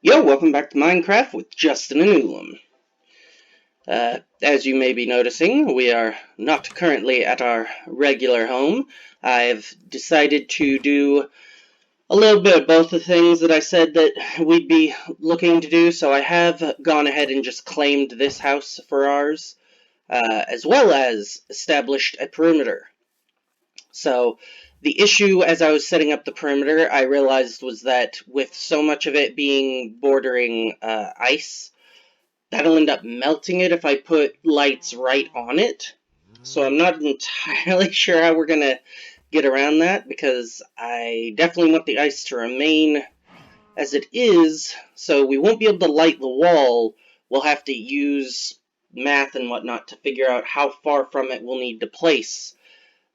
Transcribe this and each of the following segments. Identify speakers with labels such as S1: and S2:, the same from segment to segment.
S1: Yo, welcome back to Minecraft with Justin and Ulam. As you may be noticing, we are not currently at our regular home. I've decided to do a little bit of both the things that I said that we'd be looking to do, so I have gone ahead and just claimed this house for ours, as well as established a perimeter. So, the issue as I was setting up the perimeter, I realized was that with so much of it being bordering ice, that'll end up melting it if I put lights right on it. So I'm not entirely sure how we're going to get around that, because I definitely want the ice to remain as it is, so we won't be able to light the wall. We'll have to use math and whatnot to figure out how far from it we'll need to place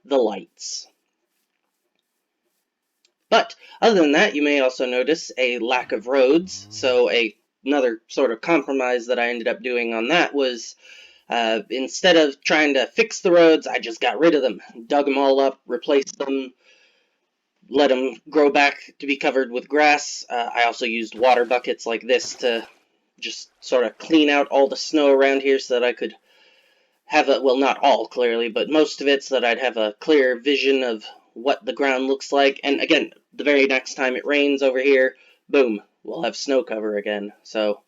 S1: the lights. But other than that, you may also notice a lack of roads, so another sort of compromise that I ended up doing on that was instead of trying to fix the roads, I just got rid of them, dug them all up, replaced them, let them grow back to be covered with grass. I also used water buckets like this to just sort of clean out all the snow around here so that I could have a, well, not all clearly, but most of it, so that I'd have a clear vision of what the ground looks like. And again, the very next time it rains over here, boom, we'll have snow cover again. So,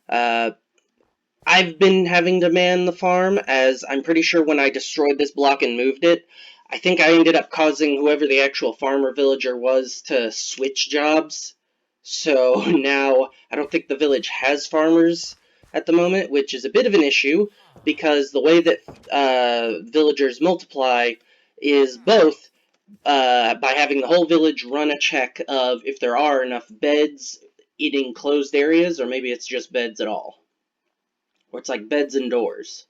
S1: I've been having to man the farm, as I'm pretty sure when I destroyed this block and moved it, I think I ended up causing whoever the actual farmer villager was to switch jobs. So now I don't think the village has farmers at the moment, which is a bit of an issue, because the way that villagers multiply is both by having the whole village run a check of if there are enough beds in enclosed areas, or maybe it's just beds at all. Or it's like beds and doors.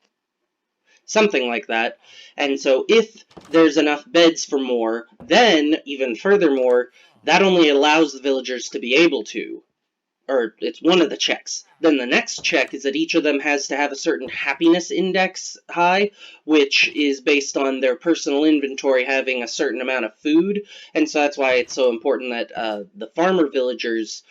S1: Something like that. And so if there's enough beds for more, then, even furthermore, that only allows the villagers to be able to, or it's one of the checks. Then the next check is that each of them has to have a certain happiness index high, which is based on their personal inventory having a certain amount of food. And so that's why it's so important that the farmer villagers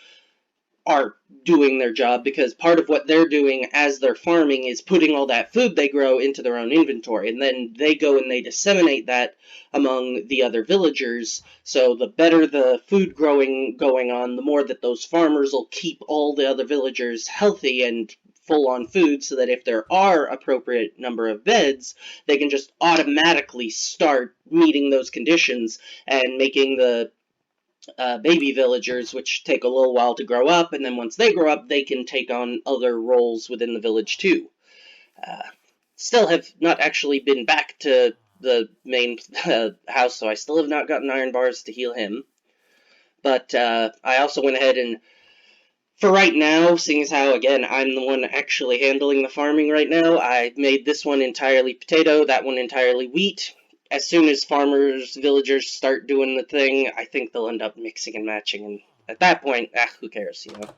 S1: are doing their job, because part of what they're doing as they're farming is putting all that food they grow into their own inventory, and then they go and they disseminate that among the other villagers. So the better the food growing going on, the more that those farmers will keep all the other villagers healthy and full on food, so that if there are appropriate number of beds, they can just automatically start meeting those conditions and making the baby villagers, which take a little while to grow up, and then once they grow up, they can take on other roles within the village too. Uh, Still have not actually been back to the main house, so I still have not gotten iron bars to heal him. But I also went ahead and, for right now, seeing as how, again, I'm the one actually handling the farming right now, I made this one entirely potato, that one entirely wheat. As soon as farmers, villagers start doing the thing, I think they'll end up mixing and matching, and at that point, who cares, you know?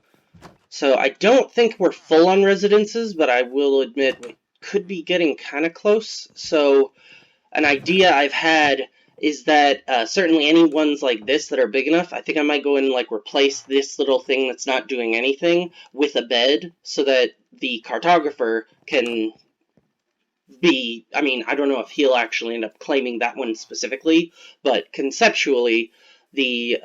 S1: So I don't think we're full on residences, but I will admit we could be getting kind of close. So an idea I've had is that certainly any ones like this that are big enough, I think I might go and like replace this little thing that's not doing anything with a bed, so that the cartographer can be, I mean, I don't know if he'll actually end up claiming that one specifically, but conceptually, the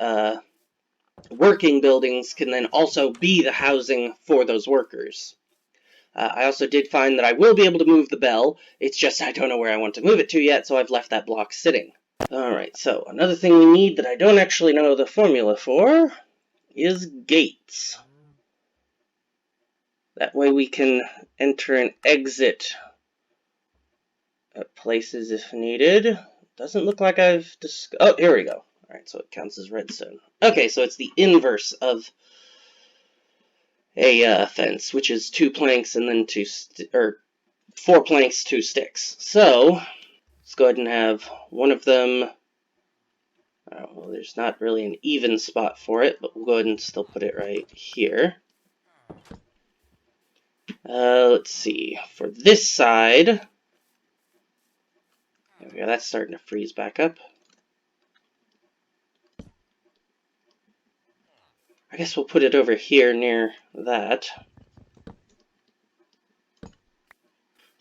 S1: working buildings can then also be the housing for those workers. I also did find that I will be able to move the bell. It's just I don't know where I want to move it to yet, so I've left that block sitting. Alright, so another thing we need that I don't actually know the formula for is gates. That way we can enter and exit at places if needed. Doesn't look like I've oh, here we go. Alright, so it counts as redstone. Okay, so it's the inverse of a fence, which is 2 planks and then 4 planks, 2 sticks. So let's go ahead and have one of them. Well, there's not really an even spot for it, but we'll go ahead and still put it right here. Let's see. For this side, there we go. That's starting to freeze back up. I guess we'll put it over here near that.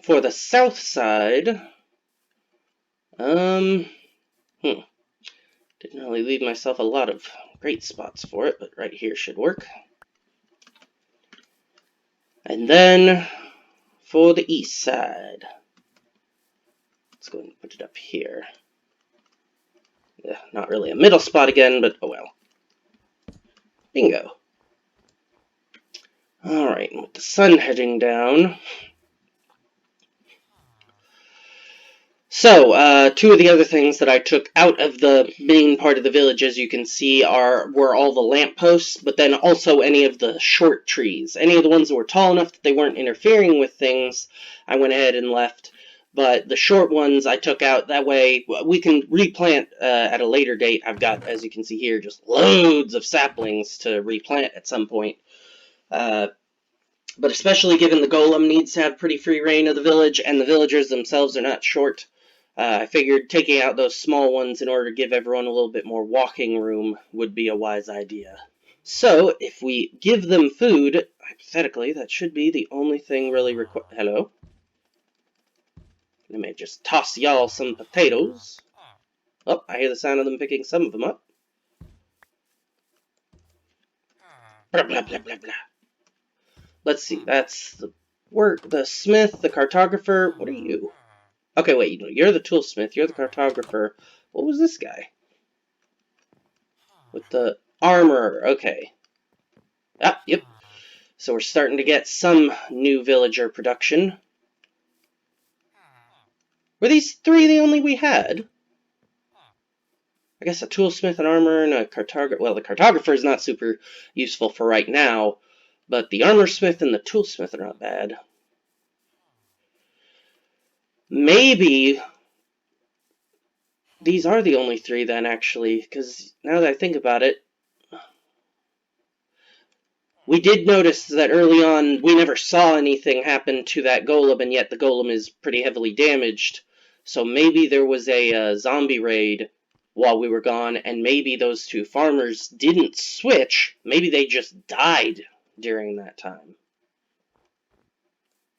S1: For the south side, didn't really leave myself a lot of great spots for it, but right here should work. And then for the east side, let's go ahead and put it up here. Yeah, not really a middle spot again, but oh well. Bingo. Alright, with the sun heading down. So, two of the other things that I took out of the main part of the village, as you can see, were all the lampposts, but then also any of the short trees. Any of the ones that were tall enough that they weren't interfering with things, I went ahead and left. But the short ones I took out, that way we can replant at a later date. I've got, as you can see here, just loads of saplings to replant at some point. But especially given the golem needs to have pretty free reign of the village, and the villagers themselves are not short, I figured taking out those small ones in order to give everyone a little bit more walking room would be a wise idea. So, if we give them food, hypothetically, that should be the only thing really required. Hello? Let me just toss y'all some potatoes. Oh, I hear the sound of them picking some of them up. Blah, blah, blah, blah, blah. Let's see, that's the smith, the cartographer. What are you? Okay, wait, you're the toolsmith, you're the cartographer. What was this guy? With the armorer, okay. Ah, yep. So we're starting to get some new villager production. Were these three the only we had? I guess a toolsmith, an armorer, and a cartographer. Well, the cartographer is not super useful for right now, but the armorsmith and the toolsmith are not bad. Maybe these are the only three then, actually, because now that I think about it, we did notice that early on we never saw anything happen to that golem, and yet the golem is pretty heavily damaged. So maybe there was a zombie raid while we were gone, and maybe those two farmers didn't switch. Maybe they just died during that time.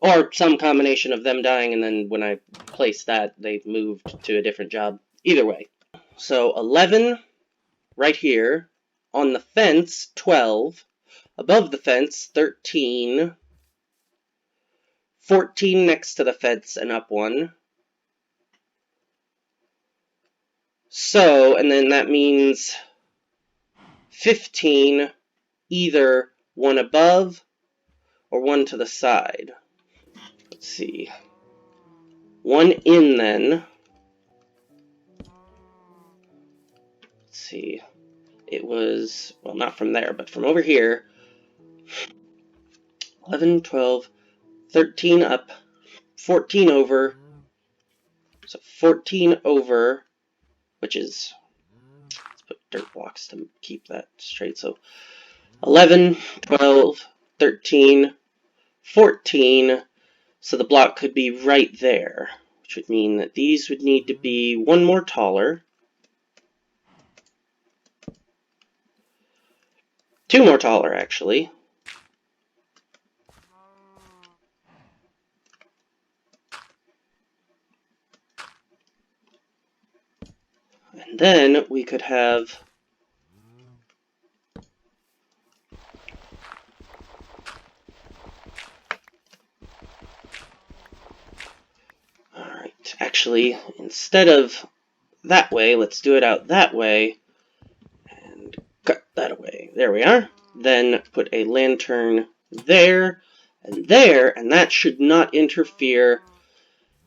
S1: Or some combination of them dying, and then when I placed that, they moved to a different job. Either way. So 11 right here. On the fence, 12. Above the fence, 13. 14 next to the fence and up one. So, and then that means 15, either one above or one to the side. Let's see. One in then. Let's see. It was, well, not from there, but from over here. 11, 12, 13 up, 14 over. So 14 over, which is, let's put dirt blocks to keep that straight. So 11, 12, 13, 14. So the block could be right there, which would mean that these would need to be one more taller. Two more taller, actually. And then we could have alright, actually, instead of that way, let's do it out that way. And cut that away. There we are. Then put a lantern there, and that should not interfere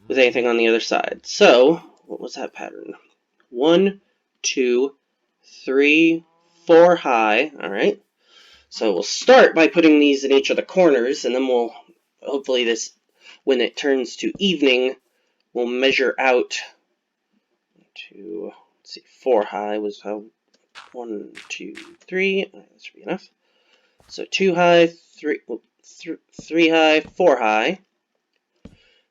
S1: with anything on the other side. So, what was that pattern? 1, 2, 3, 4 high. Alright. So we'll start by putting these in each of the corners, and then we'll, hopefully this, when it turns to evening, we'll measure out 2, let's see, 4 high was how, 1, 2, 3, that should be enough. So 2 high, 3 high, 4 high.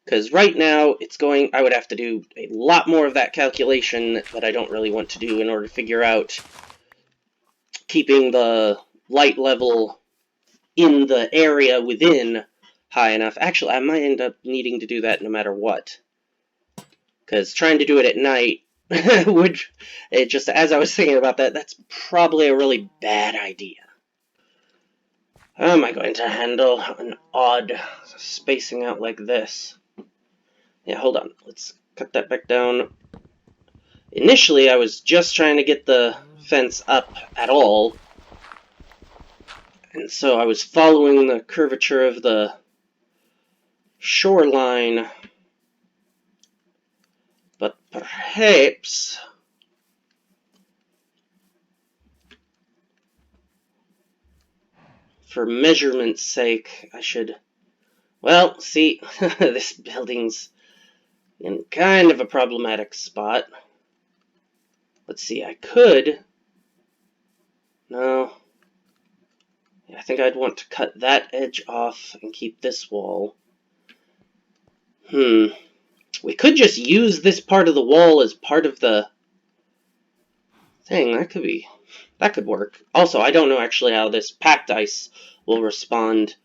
S1: Because right now, it's going, I would have to do a lot more of that calculation that I don't really want to do in order to figure out keeping the light level in the area within high enough. Actually, I might end up needing to do that no matter what. Because trying to do it at night would... It just, as I was thinking about that, that's probably a really bad idea. How am I going to handle an odd spacing out like this? Yeah, hold on. Let's cut that back down. Initially, I was just trying to get the fence up at all. And so I was following the curvature of the shoreline. But perhaps... for measurement's sake, I should... Well, see, this building's in kind of a problematic spot. Let's see, I could... No. Yeah, I think I'd want to cut that edge off and keep this wall. We could just use this part of the wall as part of the thing. That could work. Also, I don't know actually how this packed ice will respond.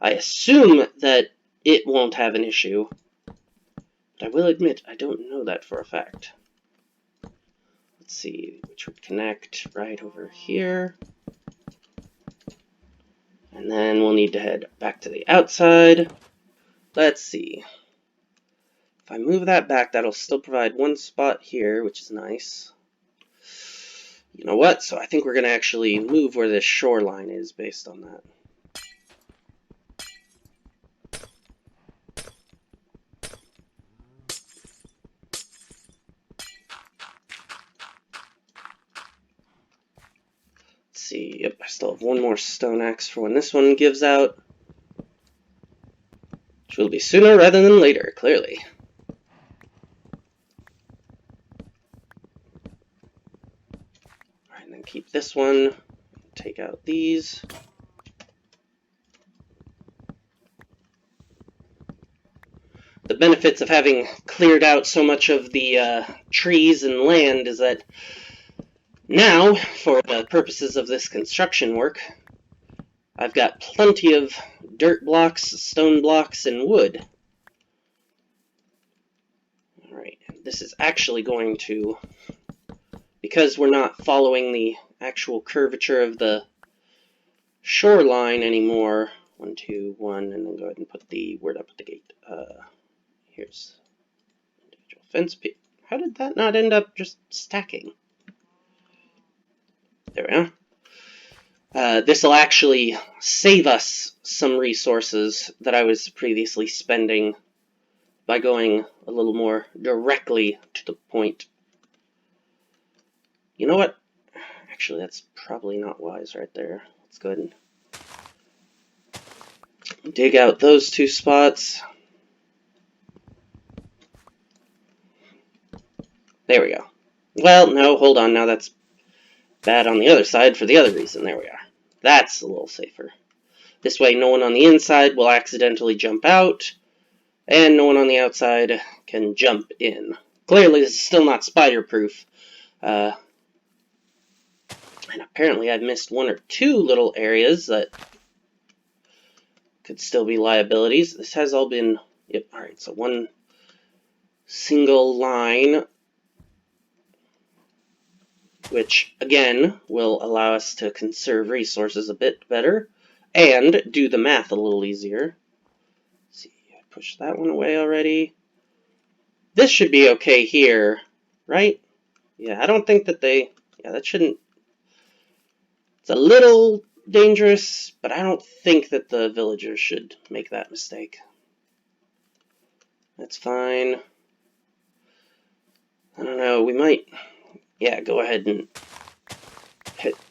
S1: I assume that it won't have an issue. But I will admit, I don't know that for a fact. Let's see, which would connect right over here. And then we'll need to head back to the outside. Let's see. If I move that back, that'll still provide one spot here, which is nice. You know what? So I think we're going to actually move where this shoreline is based on that. Let's see. Yep, I still have one more stone axe for when this one gives out. Which will be sooner rather than later, clearly. Alright, and then keep this one. Take out these. The benefits of having cleared out so much of the trees and land is that now, for the purposes of this construction work, I've got plenty of dirt blocks, stone blocks, and wood. Alright, this is actually going to, because we're not following the actual curvature of the shoreline anymore. 1, 2, 1, and then go ahead and put the, where'd I put the gate? Here's individual fence piece. How did that not end up just stacking? There we are. This will actually save us some resources that I was previously spending by going a little more directly to the point. You know what? Actually, that's probably not wise right there. Let's go ahead and dig out those two spots. There we go. Well, no, hold on. Now that's bad on the other side for the other reason. There we are. That's a little safer. This way, no one on the inside will accidentally jump out, and no one on the outside can jump in. Clearly, this is still not spider-proof. And apparently, I've missed one or two little areas that could still be liabilities. This has all been... Yep, alright, so one single line, which, again, will allow us to conserve resources a bit better and do the math a little easier. Let's see, I pushed that one away already. This should be okay here, right? Yeah, I don't think that they... Yeah, that shouldn't... It's a little dangerous, but I don't think that the villagers should make that mistake. That's fine. I don't know, we might... Yeah, go ahead and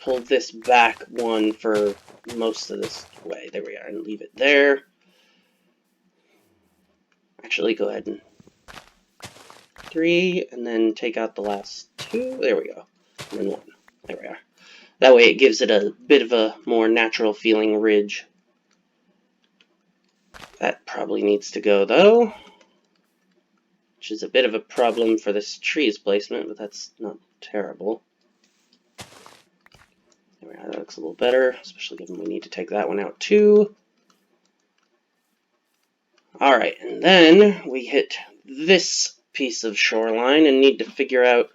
S1: pull this back one for most of this way. There we are, and leave it there. Actually, go ahead and 3, and then take out the last 2. There we go. And then 1. There we are. That way it gives it a bit of a more natural feeling ridge. That probably needs to go, though. Which is a bit of a problem for this tree's placement, but that's not terrible. There we are, that looks a little better, especially given we need to take that one out too. Alright, and then we hit this piece of shoreline and need to figure out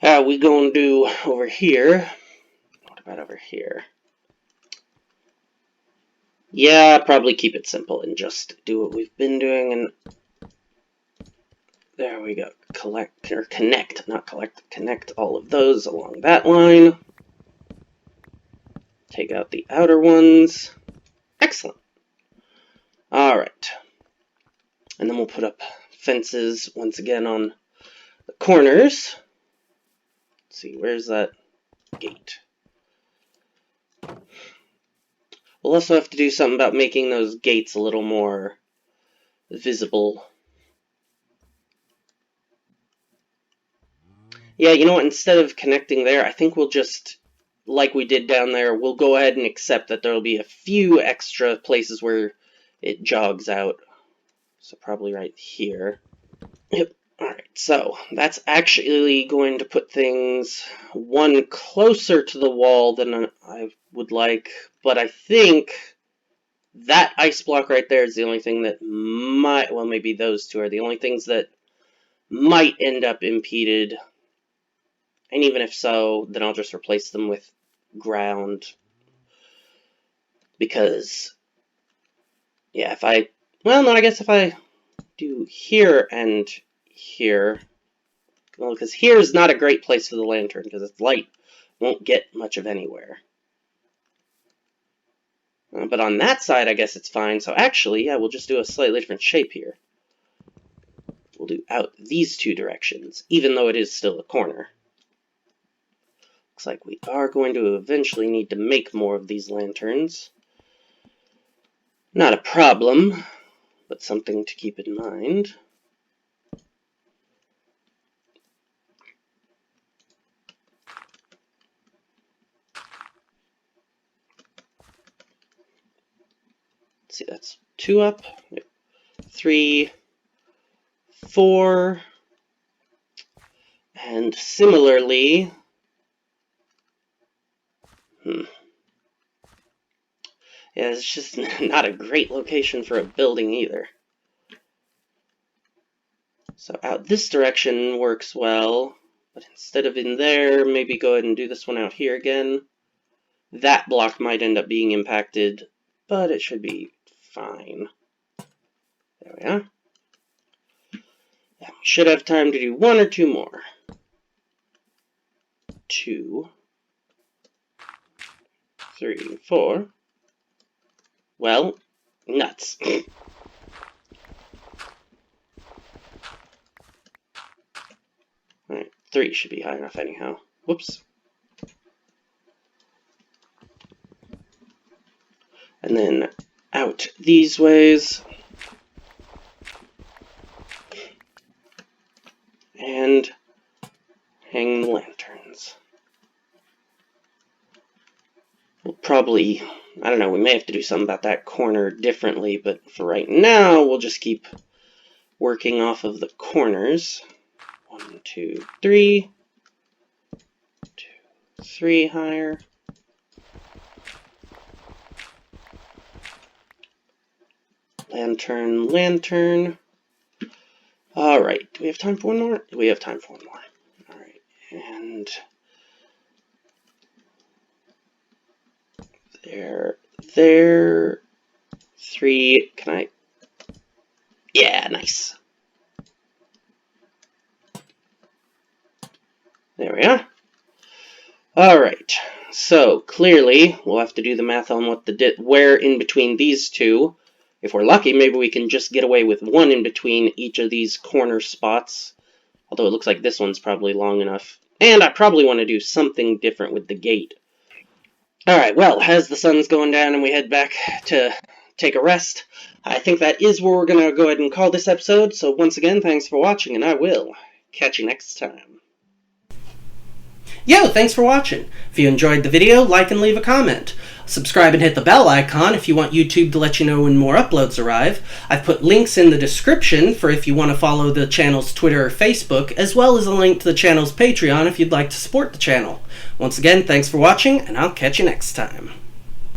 S1: how we gonna do over here. What about over here? Yeah, probably keep it simple and just do what we've been doing, and there we go. Connect all of those along that line. Take out the outer ones. Excellent. Alright. And then we'll put up fences once again on the corners. Let's see, where's that gate? We'll also have to do something about making those gates a little more visible. Yeah, you know what, instead of connecting there, I think we'll just, like we did down there, we'll go ahead and accept that there will be a few extra places where it jogs out. So probably right here. Yep. Alright, so that's actually going to put things one closer to the wall than I would like, but I think that ice block right there is the only thing that might, well, maybe those two are the only things that might end up impeded. And even if so, then I'll just replace them with ground. Because, yeah, if I, well, no, I guess if I do here and here, well, because here is not a great place for the lantern, because its light won't get much of anywhere. But on that side, I guess it's fine. So actually, yeah, we'll just do a slightly different shape here. We'll do out these two directions, even though it is still a corner. Looks like we are going to eventually need to make more of these lanterns. Not a problem, but something to keep in mind. Let's see, that's 2 up, 3, 4, and similarly, yeah, it's just not a great location for a building either. So out this direction works well, but instead of in there, maybe go ahead and do this one out here again. That block might end up being impacted, but it should be fine. There we are. Yeah, we should have time to do 1 or 2 more. 2, 3, 4. Well, nuts. Alright, 3 should be high enough anyhow. Whoops. And then out these ways. And hang the lanterns. We'll probably, I don't know, we may have to do something about that corner differently, but for right now, we'll just keep working off of the corners. 1, 2, 3. 2, 3 higher. Lantern, lantern. Alright, do we have time for one more? We have time for one more. Alright, and there, 3, can I, yeah, nice. There we are. Alright, so clearly we'll have to do the math on what where in between these two. If we're lucky, maybe we can just get away with 1 in between each of these corner spots. Although it looks like this one's probably long enough. And I probably want to do something different with the gate. Alright, well, as the sun's going down and we head back to take a rest, I think that is where we're going to go ahead and call this episode. So once again, thanks for watching, and I will catch you next time. Yo, thanks for watching. If you enjoyed the video, like and leave a comment. Subscribe and hit the bell icon if you want YouTube to let you know when more uploads arrive. I've put links in the description for if you want to follow the channel's Twitter or Facebook, as well as a link to the channel's Patreon if you'd like to support the channel. Once again, thanks for watching, and I'll catch you next time.